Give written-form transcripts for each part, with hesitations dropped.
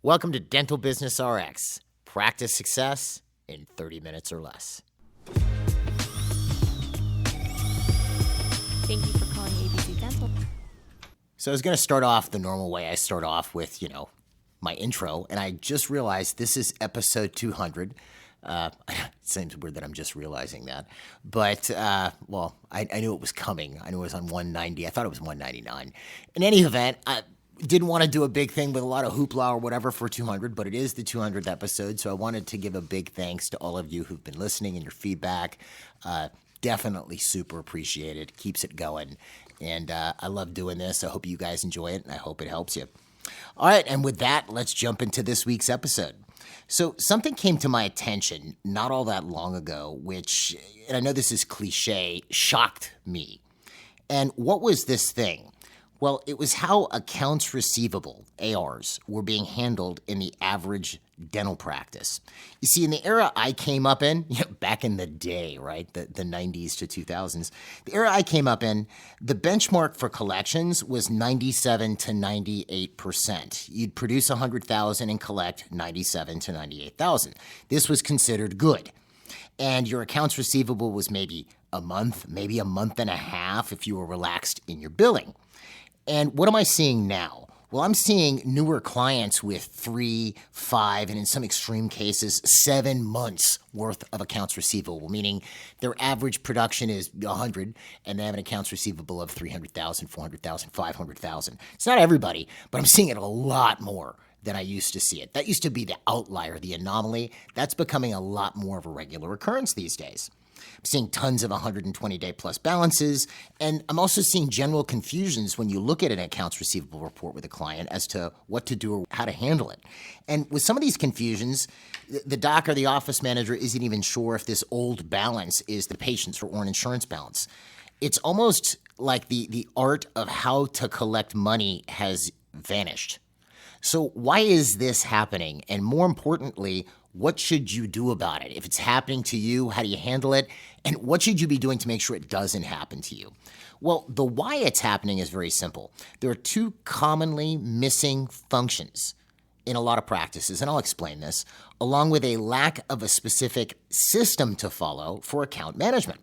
Welcome to Dental Business RX. Practice success in 30 minutes or less. Thank you for calling ABC Dental. So I was going to start off the normal way I start off with, my intro, and I just realized this is episode 200. It seems weird that I'm just realizing that. But, I knew it was coming. I knew it was on 190. I thought it was 199. In any event, I didn't want to do a big thing with a lot of hoopla or whatever for 200, but it is the 200th episode, so I wanted to give a big thanks to all of you who've been listening and your feedback. Definitely super appreciated. Keeps it going. And I love doing this. I hope you guys enjoy it, and I hope it helps you. All right, and with that, let's jump into this week's episode. So something came to my attention not all that long ago, which, and I know this is cliche, shocked me. And what was this thing? Well, it was how accounts receivable, ARs, were being handled in the average dental practice. You see, in the era I came up in, back in the day, right, the 90s to 2000s, the era I came up in, the benchmark for collections was 97 to 98%. You'd produce 100,000 and collect 97 to 98,000. This was considered good. And your accounts receivable was maybe a month and a half if you were relaxed in your billing. And what am I seeing now? Well, I'm seeing newer clients with 3, 5, and in some extreme cases, 7 months worth of accounts receivable, meaning their average production is 100 and they have an accounts receivable of 300,000, 400,000, 500,000. It's not everybody, but I'm seeing it a lot more than I used to see it. That used to be the outlier, the anomaly. That's becoming a lot more of a regular occurrence these days. I'm seeing tons of 120-day plus balances, and I'm also seeing general confusions when you look at an accounts receivable report with a client as to what to do or how to handle it. And with some of these confusions, the doc or the office manager isn't even sure if this old balance is the patient's or an insurance balance. It's almost like the art of how to collect money has vanished. So why is this happening? And more importantly, what should you do about it? If it's happening to you, how do you handle it? And what should you be doing to make sure it doesn't happen to you? Well, the why it's happening is very simple. There are 2 commonly missing functions in a lot of practices, and I'll explain this, along with a lack of a specific system to follow for account management.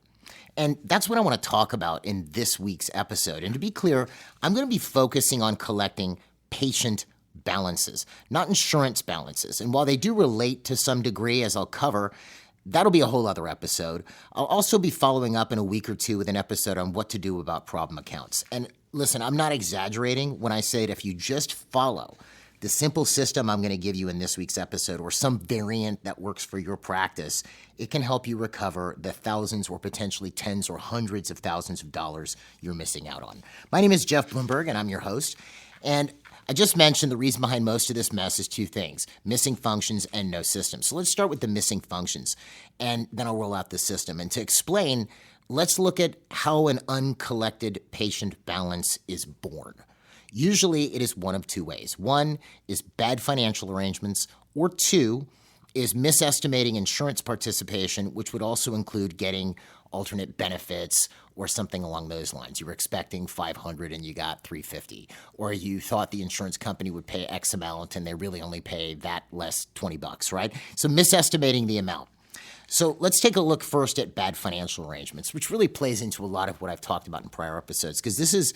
And that's what I want to talk about in this week's episode. And to be clear, I'm going to be focusing on collecting patient balances, not insurance balances. And while they do relate to some degree, as I'll cover, that'll be a whole other episode. I'll also be following up in a week or 2 with an episode on what to do about problem accounts. And listen, I'm not exaggerating when I say that if you just follow the simple system I'm going to give you in this week's episode or some variant that works for your practice, it can help you recover the thousands or potentially tens or hundreds of thousands of dollars you're missing out on. My name is Jeff Blumberg, and I'm your host. And I just mentioned the reason behind most of this mess is 2 things, missing functions and no system. So let's start with the missing functions, and then I'll roll out the system. And to explain, let's look at how an uncollected patient balance is born. Usually it is one of 2 ways. 1 is bad financial arrangements, or 2 is misestimating insurance participation, which would also include getting alternate benefits or something along those lines. You were expecting $500 and you got $350, or you thought the insurance company would pay X amount and they really only pay that less $20, right? So misestimating the amount. So let's take a look first at bad financial arrangements, which really plays into a lot of what I've talked about in prior episodes, because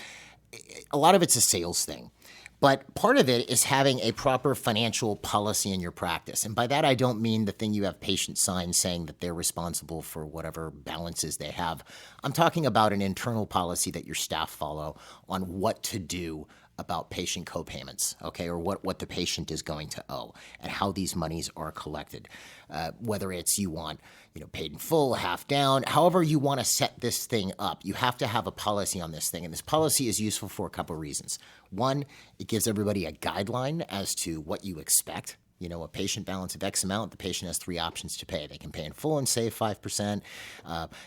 a lot of it's a sales thing. But part of it is having a proper financial policy in your practice. And by that, I don't mean the thing you have patients sign saying that they're responsible for whatever balances they have. I'm talking about an internal policy that your staff follow on what to do about patient co-payments, okay, or what the patient is going to owe and how these monies are collected. Whether it's you want paid in full, half down, however you want to set this thing up, you have to have a policy on this thing. And this policy is useful for a couple of reasons. 1, it gives everybody a guideline as to what you expect A patient balance of X amount, the patient has three options to pay. They can pay in full and save 5%.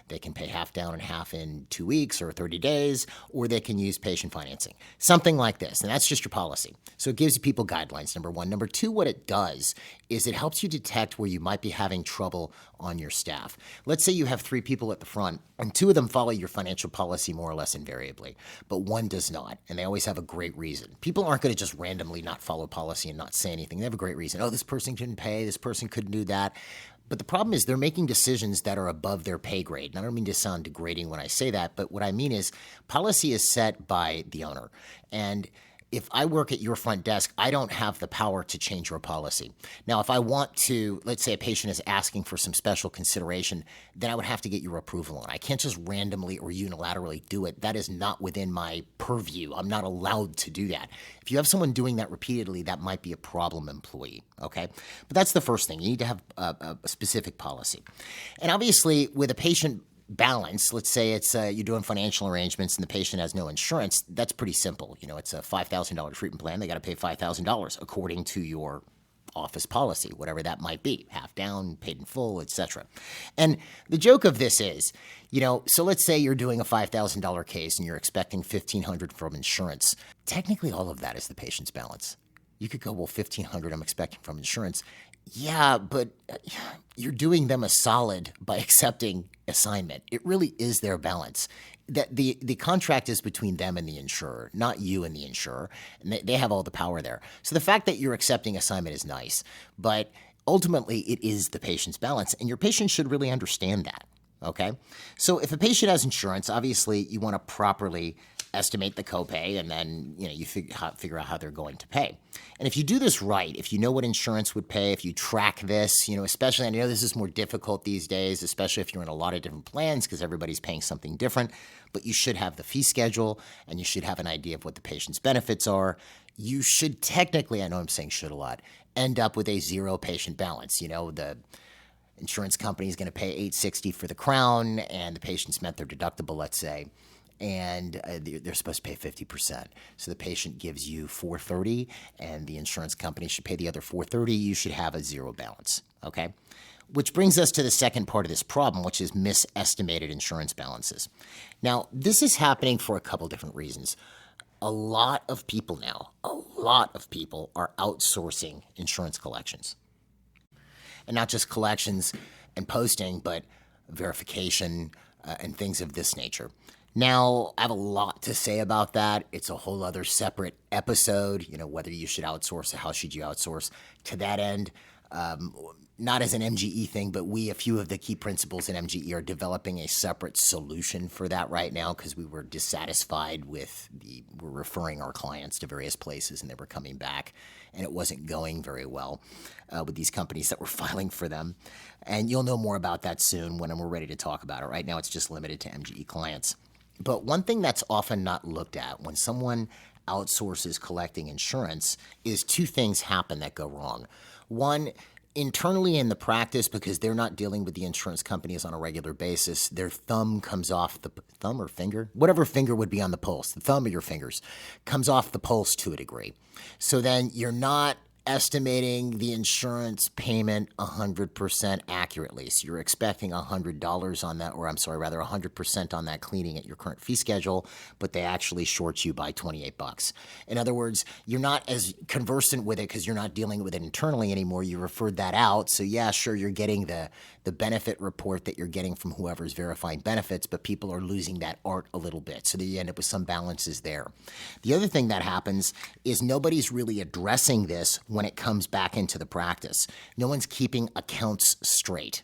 They can pay half down and half in 2 weeks or 30 days, or they can use patient financing. Something like this. And that's just your policy. So it gives you people guidelines, number one. Number two, what it does is it helps you detect where you might be having trouble on your staff. Let's say you have 3 people at the front, and 2 of them follow your financial policy more or less invariably, but 1 does not, and they always have a great reason. People aren't going to just randomly not follow policy and not say anything. They have a great reason. Oh, this person couldn't pay, this person couldn't do that. But the problem is they're making decisions that are above their pay grade. And I don't mean to sound degrading when I say that, but what I mean is policy is set by the owner. And if I work at your front desk, I don't have the power to change your policy. Now, if I want to, let's say a patient is asking for some special consideration, then I would have to get your approval on it. I can't just randomly or unilaterally do it. That is not within my purview. I'm not allowed to do that. If you have someone doing that repeatedly, that might be a problem employee, okay? But that's the first thing. You need to have a specific policy. And obviously, with a patient balance, let's say it's you're doing financial arrangements and the patient has no insurance, that's pretty simple. It's a $5,000 treatment plan. They got to pay $5,000 according to your office policy, whatever that might be, half down, paid in full, etc. And the joke of this is, so let's say you're doing a $5,000 case and you're expecting $1,500 from insurance. Technically, all of that is the patient's balance. You could go, well, $1,500 I'm expecting from insurance. Yeah, but you're doing them a solid by accepting assignment. It really is their balance. That the contract is between them and the insurer, not you and the insurer. And they have all the power there. So the fact that you're accepting assignment is nice, but ultimately it is the patient's balance, and your patient should really understand that. Okay? So if a patient has insurance, obviously you want to properly estimate the copay, and then you figure out how they're going to pay. And if you do this right, if you know what insurance would pay, if you track this, especially, I know this is more difficult these days, especially if you're in a lot of different plans because everybody's paying something different, but you should have the fee schedule and you should have an idea of what the patient's benefits are. You should technically, I know I'm saying should a lot, end up with a zero patient balance. The insurance company is going to pay $860 for the crown and the patient's met their deductible, let's say, and they're supposed to pay 50%. So the patient gives you $430 and the insurance company should pay the other $430. You should have a zero balance, okay? Which brings us to the second part of this problem, which is misestimated insurance balances. Now, this is happening for a couple different reasons. A lot of people are outsourcing insurance collections. And not just collections and posting, but verification and things of this nature. Now, I have a lot to say about that. It's a whole other separate episode, whether you should outsource or how should you outsource. To that end, not as an MGE thing, but a few of the key principals in MGE are developing a separate solution for that right now because we were dissatisfied with we're referring our clients to various places and they were coming back and it wasn't going very well with these companies that were filing for them. And you'll know more about that soon when we're ready to talk about it. Right now, it's just limited to MGE clients. But one thing that's often not looked at when someone outsources collecting insurance is 2 things happen that go wrong. One, internally in the practice, because they're not dealing with the insurance companies on a regular basis, their thumb comes off the thumb or finger, whatever finger would be on the pulse, the thumb or your fingers, comes off the pulse to a degree. So then you're not estimating the insurance payment 100% accurately. So you're expecting $100 on that, or I'm sorry, rather 100% on that cleaning at your current fee schedule, but they actually short you by $28. In other words, you're not as conversant with it because you're not dealing with it internally anymore. You referred that out. So yeah, sure, you're getting the benefit report that you're getting from whoever's verifying benefits, but people are losing that art a little bit. So you end up with some balances there. The other thing that happens is nobody's really addressing this when it comes back into the practice. No one's keeping accounts straight.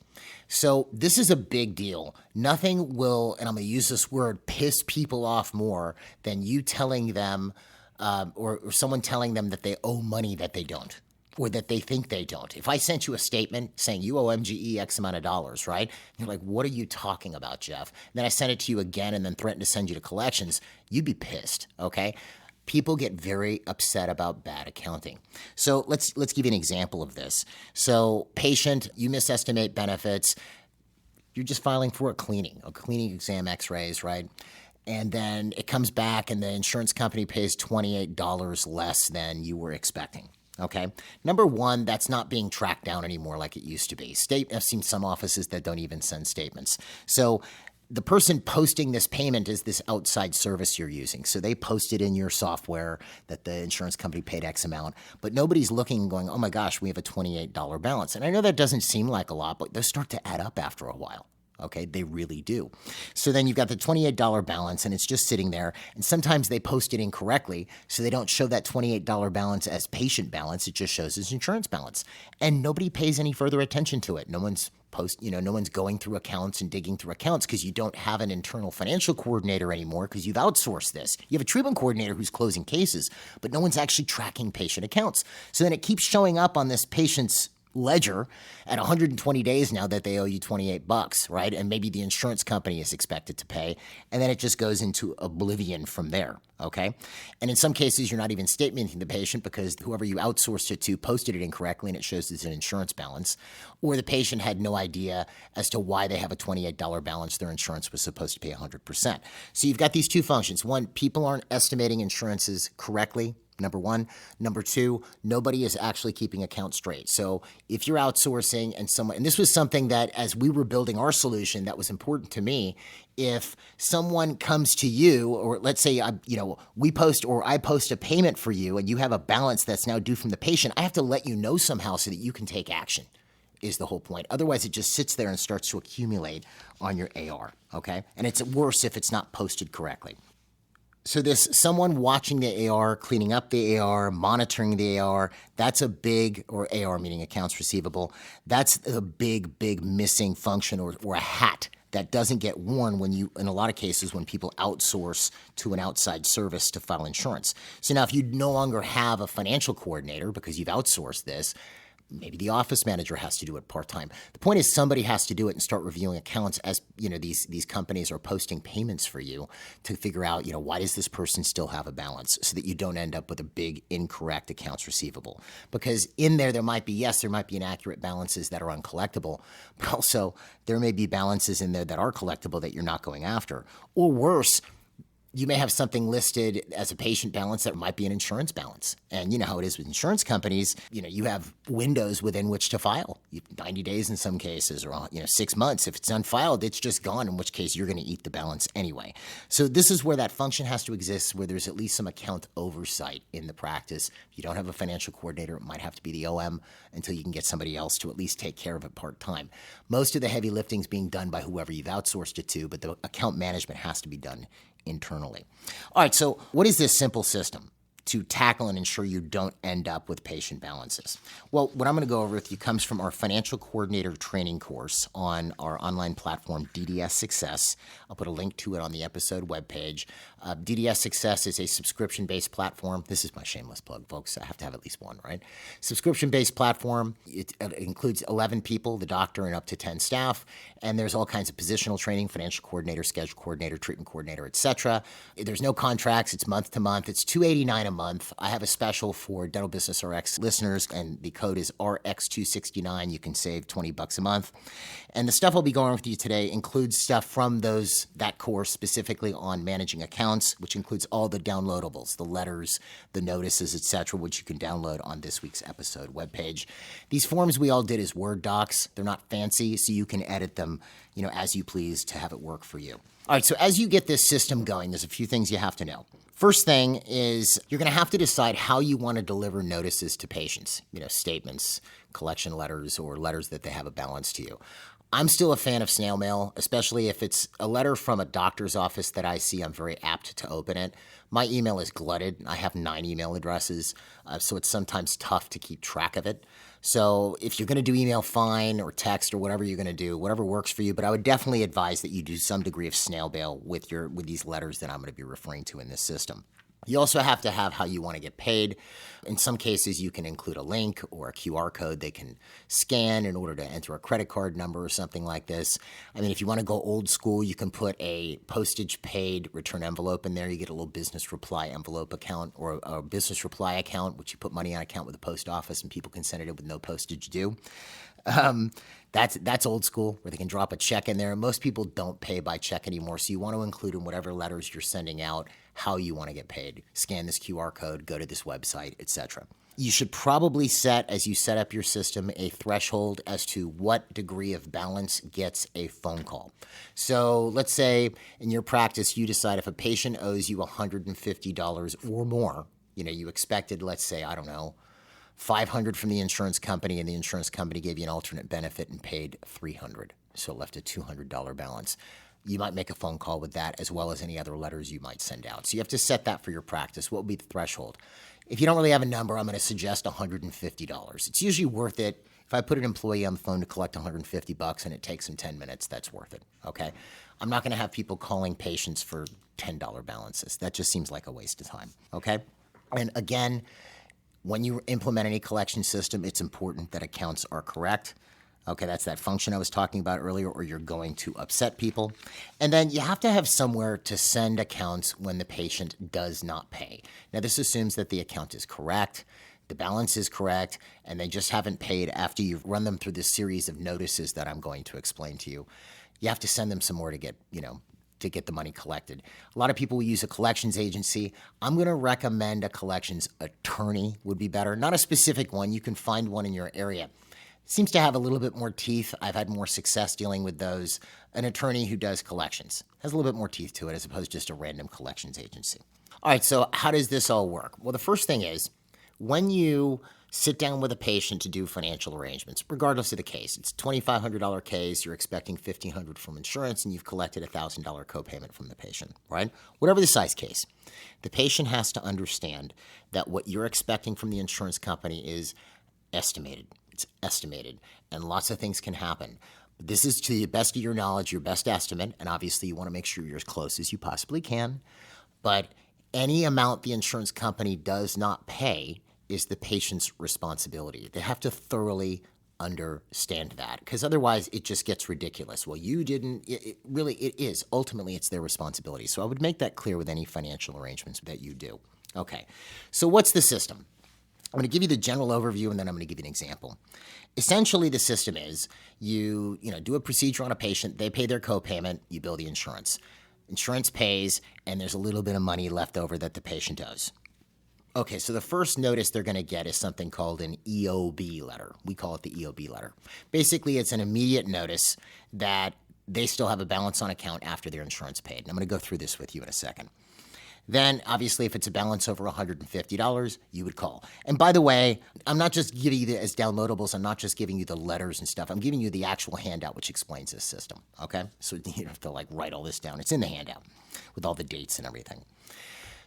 So this is a big deal. Nothing will, and I'm going to use this word, piss people off more than you telling them or someone telling them that they owe money that they don't, or that they think they don't. If I sent you a statement saying you owe MGE X amount of dollars, right? You're like, what are you talking about, Jeff? And then I sent it to you again and then threatened to send you to collections. You'd be pissed, okay? People get very upset about bad accounting. So let's give you an example of this. So patient, you misestimate benefits. You're just filing for a cleaning exam, x-rays, right? And then it comes back and the insurance company pays $28 less than you were expecting. Okay. Number one, that's not being tracked down anymore like it used to be. I've seen some offices that don't even send statements. So the person posting this payment is this outside service you're using. So they post it in your software that the insurance company paid X amount, but nobody's looking and going, oh my gosh, we have a $28 balance. And I know that doesn't seem like a lot, but those start to add up after a while. Okay, they really do. So then you've got the $28 balance and it's just sitting there. And sometimes they post it incorrectly. So they don't show that $28 balance as patient balance. It just shows as insurance balance. And nobody pays any further attention to it. No one's no one's going through accounts and digging through accounts because you don't have an internal financial coordinator anymore because you've outsourced this. You have a treatment coordinator who's closing cases, but no one's actually tracking patient accounts. So then it keeps showing up on this patient's ledger at 120 days now that they owe you $28, right? And maybe the insurance company is expected to pay. And then it just goes into oblivion from there, okay? And in some cases, you're not even statementing the patient because whoever you outsourced it to posted it incorrectly and it shows as an insurance balance. Or the patient had no idea as to why they have a $28 balance. Their insurance was supposed to pay 100%. So you've got these two functions. One, people aren't estimating insurances correctly. Number one. Number two, nobody is actually keeping accounts straight. So if you're outsourcing and this was something that as we were building our solution that was important to me, if someone comes to you, or let's say, I post a payment for you and you have a balance that's now due from the patient, I have to let you know somehow so that you can take action is the whole point. Otherwise, it just sits there and starts to accumulate on your AR, okay? And it's worse if it's not posted correctly. So someone watching the AR, cleaning up the AR, monitoring the AR, that's a big, or AR meaning accounts receivable, that's a big, big missing function or a hat that doesn't get worn in a lot of cases, when people outsource to an outside service to file insurance. So now if you no longer have a financial coordinator because you've outsourced this, maybe the office manager has to do it part-time. The point is somebody has to do it and start reviewing accounts as, these companies are posting payments for you to figure out, why does this person still have a balance so that you don't end up with a big incorrect accounts receivable. Because in there might be inaccurate balances that are uncollectible, but also there may be balances in there that are collectible that you're not going after. Or worse, you may have something listed as a patient balance that might be an insurance balance. And you know how it is with insurance companies. You have windows within which to file. 90 days in some cases, or 6 months. If it's unfiled, it's just gone, in which case you're going to eat the balance anyway. So this is where that function has to exist, where there's at least some account oversight in the practice. If you don't have a financial coordinator, it might have to be the OM until you can get somebody else to at least take care of it part-time. Most of the heavy lifting is being done by whoever you've outsourced it to, but the account management has to be done internally. All right, so what is this simple system to tackle and ensure you don't end up with patient balances? Well, what I'm going to go over with you comes from our financial coordinator training course on our online platform, DDS Success. I'll put a link to it on the episode webpage. DDS Success is a subscription-based platform. This is my shameless plug, folks. I have to have at least one, right? Subscription-based platform. It includes 11 people, the doctor, and up to 10 staff. And there's all kinds of positional training, financial coordinator, schedule coordinator, treatment coordinator, etc. There's no contracts. It's month to month. It's $289 a month. I have a special for Dental Business RX listeners, and the code is RX269. You can save $20 a month. And the stuff I'll be going with you today includes stuff from that course specifically on managing accounts, which includes all the downloadables, the letters, the notices, etc., which you can download on this week's episode webpage. These forms we all did as Word docs. They're not fancy, so you can edit them, as you please to have it work for you. All right, so as you get this system going, there's a few things you have to know. First thing is you're going to have to decide how you want to deliver notices to patients, statements, collection letters, or letters that they have a balance to you. I'm still a fan of snail mail, especially if it's a letter from a doctor's office that I see. I'm very apt to open it. My email is glutted. I have 9 email addresses, so it's sometimes tough to keep track of it. So if you're going to do email, fine, or text, or whatever you're going to do, whatever works for you. But I would definitely advise that you do some degree of snail mail with these letters that I'm going to be referring to in this system. You also have to have how you want to get paid. In some cases, you can include a link or a QR code they can scan in order to enter a credit card number or something like this. I mean, if you want to go old school, you can put a postage paid return envelope in there. You get a little business reply envelope account, or a business reply account, which you put money on account with the post office and people can send it in with no postage due. That's old school, where they can drop a check in there. Most people don't pay by check anymore, so you want to include in whatever letters you're sending out how you want to get paid. Scan this QR code, go to this website, etc. You should probably set, as you set up your system, a threshold as to what degree of balance gets a phone call. So let's say in your practice, you decide if a patient owes you $150 or more, you expected, let's say, I don't know, $500 from the insurance company, and the insurance company gave you an alternate benefit and paid $300, so left a $200 balance. You might make a phone call with that, as well as any other letters you might send out. So you have to set that for your practice. What would be the threshold? If you don't really have a number, I'm going to suggest $150. It's usually worth it. If I put an employee on the phone to collect $150 and it takes him 10 minutes, that's worth it, okay? I'm not going to have people calling patients for $10 balances. That just seems like a waste of time, okay? And again, when you implement any collection system, it's important that accounts are correct. Okay, that's that function I was talking about earlier, or you're going to upset people. And then you have to have somewhere to send accounts when the patient does not pay. Now, this assumes that the account is correct, the balance is correct, and they just haven't paid after you've run them through this series of notices that I'm going to explain to you. You have to send them somewhere to get, to get the money collected. A lot of people will use a collections agency. I'm going to recommend a collections attorney would be better. Not a specific one. You can find one in your area. Seems to have a little bit more teeth. I've had more success dealing with those. An attorney who does collections has a little bit more teeth to it as opposed to just a random collections agency. All right, so how does this all work? Well, the first thing is when you sit down with a patient to do financial arrangements, regardless of the case, it's a $2,500 case, you're expecting $1,500 from insurance, and you've collected a $1,000 copayment from the patient, right? Whatever the size case, the patient has to understand that what you're expecting from the insurance company is estimated. It's estimated, and lots of things can happen. This is to the best of your knowledge, your best estimate, and obviously you want to make sure you're as close as you possibly can. But any amount the insurance company does not pay is the patient's responsibility. They have to thoroughly understand that, because otherwise it just gets ridiculous. Well, you didn't. It is. Ultimately, it's their responsibility. So I would make that clear with any financial arrangements that you do. Okay, so what's the system? I'm going to give you the general overview, and then I'm going to give you an example. Essentially, the system is you do a procedure on a patient, they pay their copayment, you bill the insurance. Insurance pays, and there's a little bit of money left over that the patient owes. Okay, so the first notice they're going to get is something called an EOB letter. We call it the EOB letter. Basically, it's an immediate notice that they still have a balance on account after their insurance paid. And I'm going to go through this with you in a second. Then, obviously, if it's a balance over $150, you would call. And by the way, I'm not just giving you the, as downloadables, I'm not just giving you the letters and stuff. I'm giving you the actual handout which explains this system, okay? So you don't have to, write all this down. It's in the handout with all the dates and everything.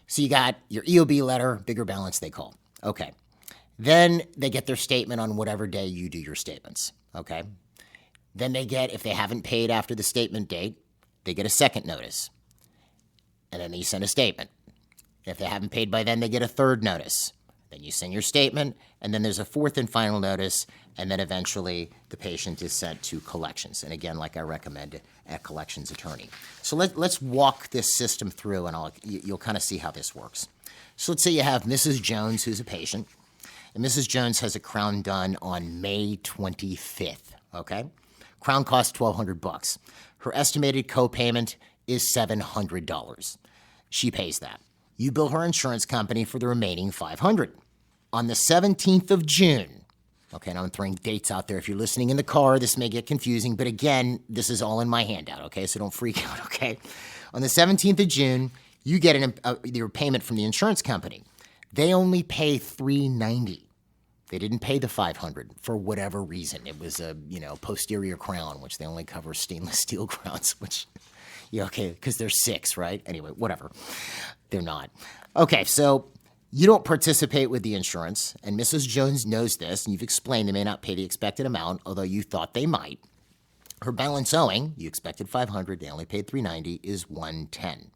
So you got your EOB letter, bigger balance, they call. Okay. Then they get their statement on whatever day you do your statements, okay? Then they get, if they haven't paid after the statement date, they get a second notice. And then you send a statement. If they haven't paid by then, they get a third notice. Then you send your statement, and then there's a fourth and final notice, and then eventually the patient is sent to collections. And again, like I recommend, a collections attorney. So let's walk this system through, and you'll kind of see how this works. So let's say you have Mrs. Jones, who's a patient, and Mrs. Jones has a crown done on May 25th, okay? Crown costs $1,200. Her estimated copayment is $700. She pays that. You bill her insurance company for the remaining $500. On the 17th of June, okay, now I'm throwing dates out there. If you're listening in the car, this may get confusing, but again, this is all in my handout, okay, so don't freak out, okay? On the 17th of June, you get your payment from the insurance company. They only pay $390. They didn't pay the $500 for whatever reason. It was a, posterior crown, which they only cover stainless steel crowns, which... Yeah, okay, because they're 6, right? Anyway, whatever. They're not. Okay, so you don't participate with the insurance, and Mrs. Jones knows this, and you've explained they may not pay the expected amount, although you thought they might. Her balance owing, you expected $500, they only paid $390, is $110.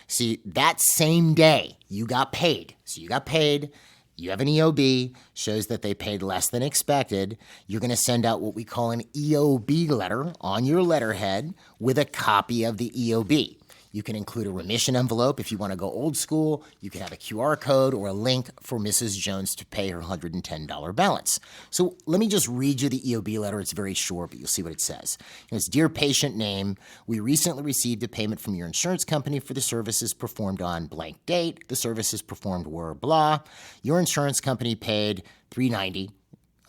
See, that same day, you got paid. So you got paid. You have an EOB, shows that they paid less than expected. You're going to send out what we call an EOB letter on your letterhead with a copy of the EOB. You can include a remission envelope if you want to go old school. You can have a QR code or a link for Mrs. Jones to pay her $110 balance. So let me just read you the EOB letter. It's very short, but you'll see what it says. It's, Dear patient name, we recently received a payment from your insurance company for the services performed on blank date. The services performed were blah. Your insurance company paid $390.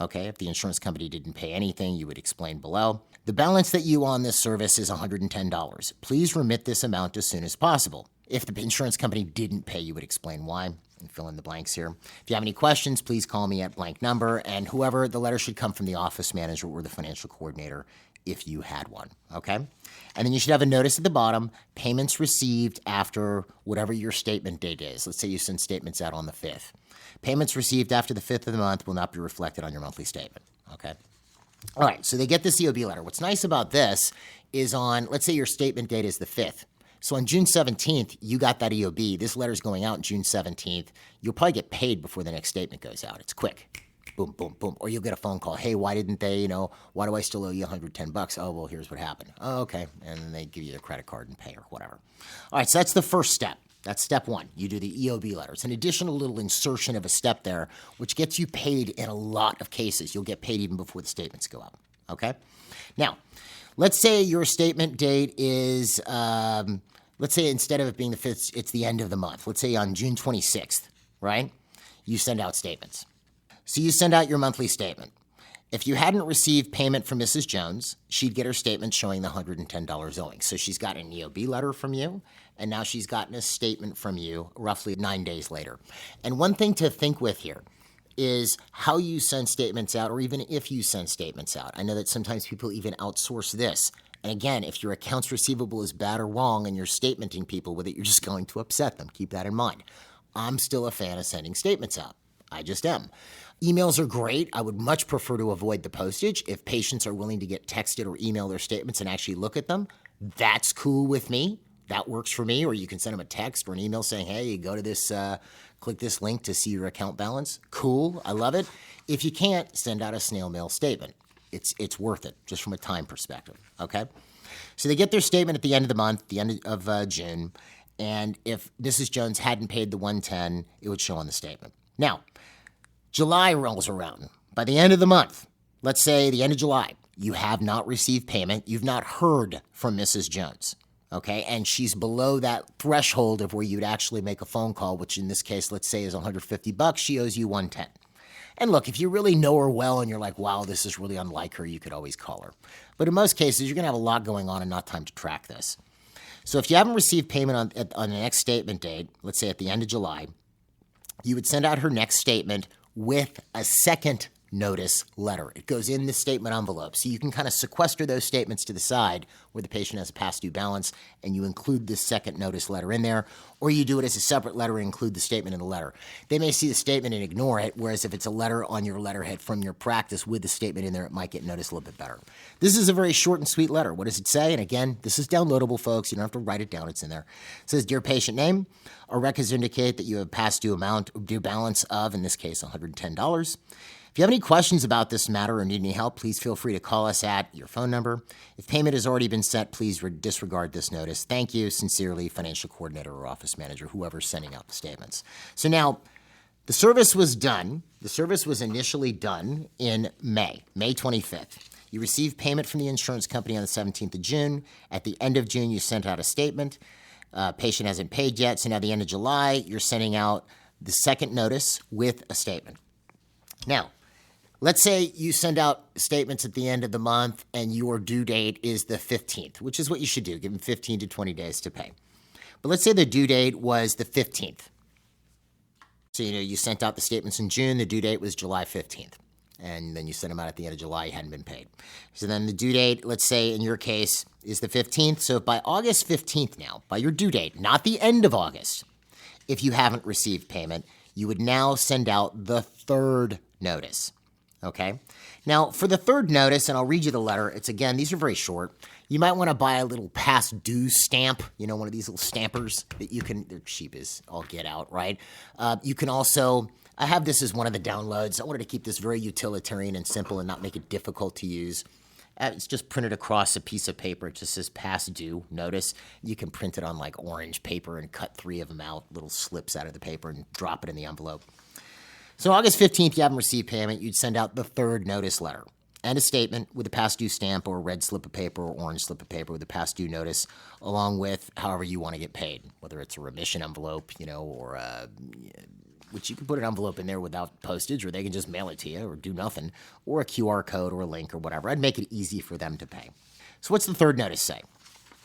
Okay, if the insurance company didn't pay anything, you would explain below. The balance that you owe on this service is $110. Please remit this amount as soon as possible. If the insurance company didn't pay, you would explain why and fill in the blanks here. If you have any questions, please call me at blank number, and whoever, the letter should come from the office manager or the financial coordinator if you had one, okay? And then you should have a notice at the bottom, payments received after whatever your statement date is. Let's say you send statements out on the 5th. Payments received after the 5th of the month will not be reflected on your monthly statement, okay? All right, so they get this EOB letter. What's nice about this is on, let's say your statement date is the 5th. So on June 17th, you got that EOB. This letter's going out on June 17th. You'll probably get paid before the next statement goes out. It's quick. Boom, boom, boom. Or you'll get a phone call. Hey, why didn't they, why do I still owe you $110? Oh, well, here's what happened. Oh, okay. And then they give you a credit card and pay or whatever. All right, so that's the first step. That's step one. You do the EOB letter. It's an additional little insertion of a step there, which gets you paid in a lot of cases. You'll get paid even before the statements go out, okay? Now, let's say your statement date is, let's say instead of it being the 5th, it's the end of the month. Let's say on June 26th, right? You send out statements. So you send out your monthly statement. If you hadn't received payment from Mrs. Jones, she'd get her statement showing the $110 owing. So she's got an EOB letter from you, and now she's gotten a statement from you roughly 9 days later. And one thing to think with here is how you send statements out, or even if you send statements out. I know that sometimes people even outsource this. And again, if your accounts receivable is bad or wrong and you're statementing people with it, you're just going to upset them. Keep that in mind. I'm still a fan of sending statements out. I just am. Emails are great. I would much prefer to avoid the postage. If patients are willing to get texted or email their statements and actually look at them, that's cool with me. That works for me. Or you can send them a text or an email saying, hey, you go to this, click this link to see your account balance. Cool. I love it. If you can't, send out a snail mail statement. It's worth it, just from a time perspective, okay? So they get their statement at the end of the month, the end of June, and if Mrs. Jones hadn't paid the $110, it would show on the statement. Now, July rolls around. By the end of the month, let's say the end of July, you have not received payment. You've not heard from Mrs. Jones, okay? And she's below that threshold of where you'd actually make a phone call, which in this case, let's say is $150. She owes you $110. And look, if you really know her well and you're like, wow, this is really unlike her, you could always call her. But in most cases, you're going to have a lot going on and not time to track this. So if you haven't received payment on the next statement date, let's say at the end of July, you would send out her next statement with a second notice letter. It goes in the statement envelope. So you can kind of sequester those statements to the side where the patient has a past due balance, and you include this second notice letter in there, or you do it as a separate letter and include the statement in the letter. They may see the statement and ignore it, whereas if it's a letter on your letterhead from your practice with the statement in there, it might get noticed a little bit better. This is a very short and sweet letter. What does it say? And again, this is downloadable, folks. You don't have to write it down. It's in there. It says, Dear patient name, our records indicate that you have past due balance of, in this case, $110. If you have any questions about this matter or need any help, please feel free to call us at your phone number. If payment has already been sent, please disregard this notice. Thank you. Sincerely, financial coordinator or office manager, whoever's sending out the statements. So now, the service was done. The service was initially done in May 25th. You received payment from the insurance company on the 17th of June. At the end of June, you sent out a statement. Patient hasn't paid yet, so now the end of July, you're sending out the second notice with a statement. Now, let's say you send out statements at the end of the month and your due date is the 15th, which is what you should do. Give them 15 to 20 days to pay. But let's say the due date was the 15th. So, you sent out the statements in June. The due date was July 15th. And then you sent them out at the end of July. You hadn't been paid. So then the due date, let's say in your case, is the 15th. So by August 15th now, by your due date, not the end of August, if you haven't received payment, you would now send out the third notice. Okay? Now, for the third notice, and I'll read you the letter. It's, again, these are very short. You might want to buy a little past due stamp, one of these little stampers that you can, they're cheap as all get out, right? You can also, I have this as one of the downloads. I wanted to keep this very utilitarian and simple and not make it difficult to use. It's just printed across a piece of paper. It just says past due notice. You can print it on like orange paper and cut 3 of them out, little slips out of the paper, and drop it in the envelope. So August 15th, you haven't received payment. You'd send out the third notice letter and a statement with a past due stamp or a red slip of paper or orange slip of paper with a past due notice, along with however you want to get paid, whether it's a remission envelope, or which you can put an envelope in there without postage, or they can just mail it to you or do nothing, or a QR code or a link or whatever. I'd make it easy for them to pay. So what's the third notice say?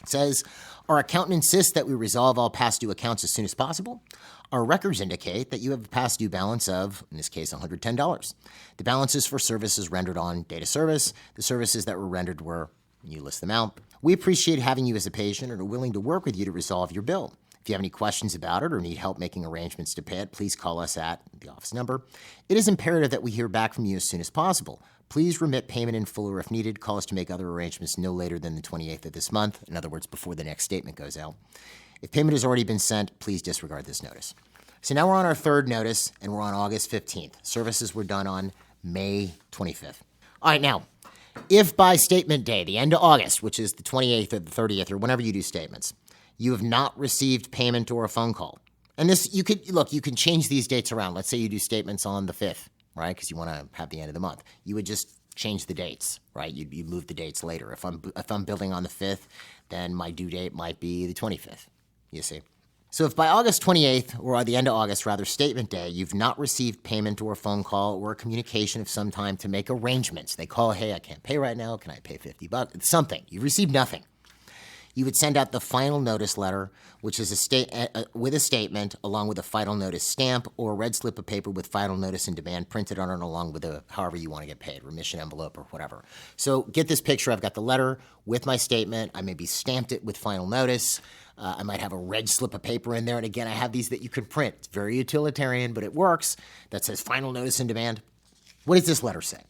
It says, our accountant insists that we resolve all past due accounts as soon as possible. Our records indicate that you have a past due balance of, in this case, $110. The balance is for services rendered on data service. The services that were rendered were, you list them out. We appreciate having you as a patient and are willing to work with you to resolve your bill. If you have any questions about it or need help making arrangements to pay it, please call us at the office number. It is imperative that we hear back from you as soon as possible. Please remit payment in full, or if needed, call us to make other arrangements no later than the 28th of this month. In other words, before the next statement goes out. If payment has already been sent, please disregard this notice. So now we're on our third notice, and we're on August 15th. Services were done on May 25th. All right, now, if by statement day, the end of August, which is the 28th or the 30th, or whenever you do statements, you have not received payment or a phone call. And this, you can change these dates around. Let's say you do statements on the 5th, right? Because you want to have the end of the month. You would just change the dates, right? You move the dates later. If I'm billing on the 5th, then my due date might be the 25th, you see. So if by August 28th, or at the end of August, rather, statement day, you've not received payment or a phone call or a communication of some time to make arrangements. They call, hey, I can't pay right now. Can I pay $50? Something. You've received nothing. You would send out the final notice letter, which is with a statement along with a final notice stamp or a red slip of paper with final notice and demand printed on it along with however you want to get paid, remission envelope or whatever. So get this picture. I've got the letter with my statement. I maybe stamped it with final notice. I might have a red slip of paper in there. And again, I have these that you can print. It's very utilitarian, but it works. That says final notice and demand. What does this letter say?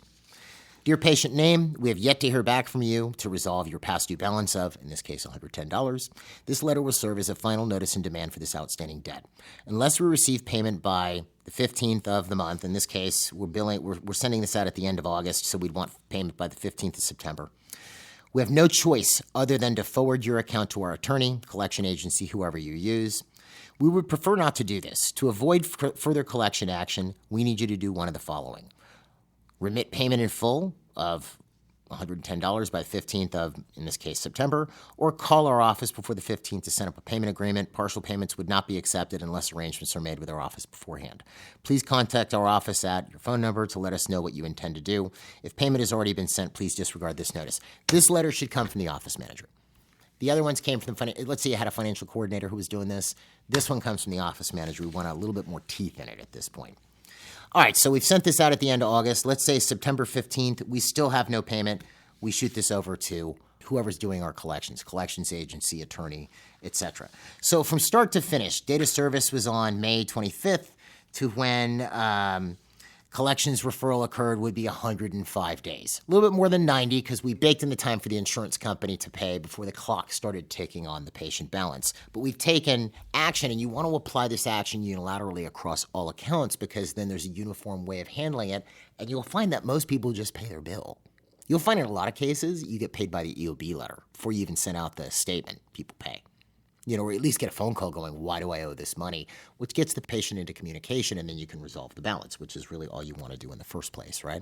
Dear patient name, we have yet to hear back from you to resolve your past due balance of, in this case, $110. This letter will serve as a final notice and demand for this outstanding debt. Unless we receive payment by the 15th of the month, in this case, we're sending this out at the end of August, so we'd want payment by the 15th of September. We have no choice other than to forward your account to our attorney, collection agency, whoever you use. We would prefer not to do this. To avoid further collection action, we need you to do one of the following. Remit payment in full of $110 by the 15th of, in this case, September, or call our office before the 15th to set up a payment agreement. Partial payments would not be accepted unless arrangements are made with our office beforehand. Please contact our office at your phone number to let us know what you intend to do. If payment has already been sent, please disregard this notice. This letter should come from the office manager. The other ones came from let's say you had a financial coordinator who was doing this. This one comes from the office manager. We want a little bit more teeth in it at this point. All right, so we've sent this out at the end of August. Let's say September 15th, we still have no payment. We shoot this over to whoever's doing our collections agency, attorney, etc. So from start to finish, data service was on May 25th to when collections referral occurred would be 105 days. A little bit more than 90 because we baked in the time for the insurance company to pay before the clock started ticking on the patient balance. But we've taken action, and you want to apply this action unilaterally across all accounts because then there's a uniform way of handling it, and you'll find that most people just pay their bill. You'll find in a lot of cases you get paid by the EOB letter before you even send out the statement. People pay. Or at least get a phone call going, why do I owe this money? Which gets the patient into communication, and then you can resolve the balance, which is really all you want to do in the first place, right?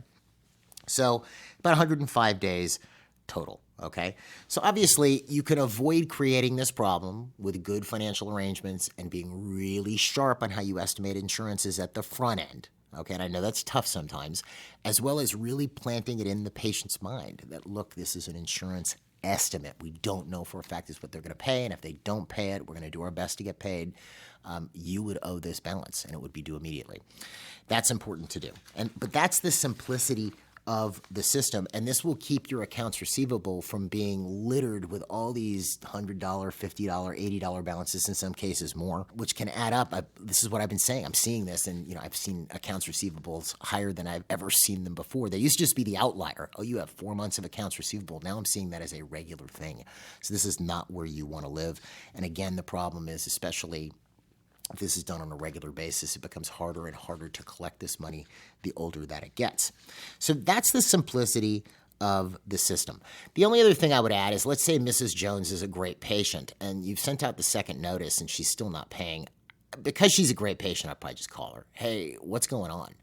So about 105 days total, okay? So obviously you can avoid creating this problem with good financial arrangements and being really sharp on how you estimate insurances at the front end. Okay, and I know that's tough sometimes, as well as really planting it in the patient's mind that, look, this is an insurance estimate. We don't know for a fact is what they're going to pay, and if they don't pay it, we're going to do our best to get paid. You would owe this balance, and it would be due immediately. That's important to do. But that's the simplicity of the system, and this will keep your accounts receivable from being littered with all these $100, $50, $80 balances, in some cases more, which can add up. This is what I've been saying. I'm seeing this, and I've seen accounts receivables higher than I've ever seen them before. They used to just be the outlier. Oh, you have 4 months of accounts receivable. Now I'm seeing that as a regular thing. So this is not where you want to live. And again, the problem is, especially if this is done on a regular basis, it becomes harder and harder to collect this money the older that it gets. So that's the simplicity of the system. The only other thing I would add is, let's say Mrs. Jones is a great patient and you've sent out the second notice and she's still not paying. Because she's a great patient, I'd probably just call her. Hey, what's going on?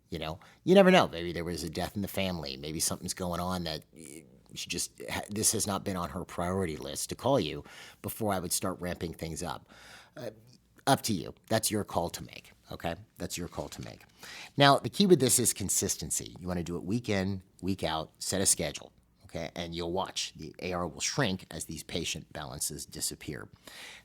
You know, you never know. Maybe there was a death in the family. Maybe something's going on that this has not been on her priority list to call you before I would start ramping things up. Up to you. That's your call to make. Okay? That's your call to make. Now, the key with this is consistency. You want to do it week in, week out, set a schedule. Okay? And you'll watch. The AR will shrink as these patient balances disappear.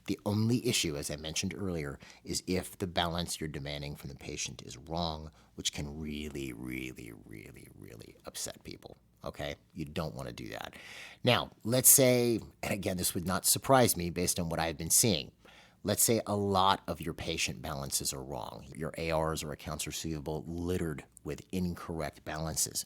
The only issue, as I mentioned earlier, is if the balance you're demanding from the patient is wrong, which can really, really, really, really upset people. Okay? You don't want to do that. Now, let's say, and again, this would not surprise me based on what I've been seeing. Let's say a lot of your patient balances are wrong. Your ARs or accounts receivable littered with incorrect balances.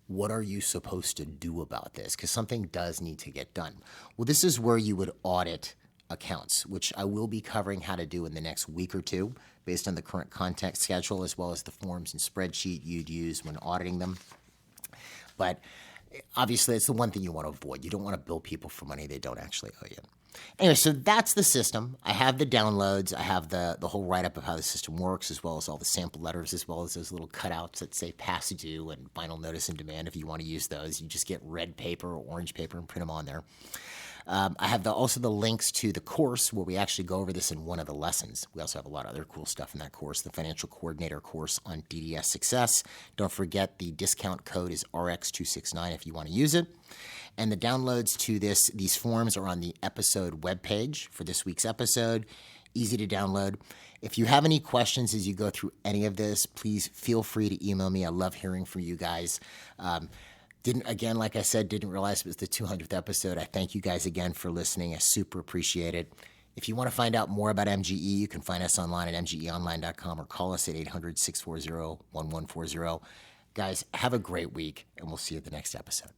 What are you supposed to do about this? Because something does need to get done. Well, this is where you would audit accounts, which I will be covering how to do in the next week or two based on the current contact schedule as well as the forms and spreadsheet you'd use when auditing them. But obviously, it's the one thing you want to avoid. You don't want to bill people for money they don't actually owe you. Anyway, so that's the system. I have the downloads. I have the whole write-up of how the system works, as well as all the sample letters, as well as those little cutouts that say past due and final notice and demand. If you want to use those, you just get red paper or orange paper and print them on there. I have also the links to the course where we actually go over this in one of the lessons. We also have a lot of other cool stuff in that course, the Financial Coordinator course on DDS Success. Don't forget the discount code is RX269 if you want to use it. And the downloads to these forms are on the episode webpage for this week's episode. Easy to download. If you have any questions as you go through any of this, please feel free to email me. I love hearing from you guys. Like I said, didn't realize it was the 200th episode. I thank you guys again for listening. I super appreciate it. If you want to find out more about MGE, you can find us online at mgeonline.com or call us at 800-640-1140. Guys, have a great week, and we'll see you at the next episode.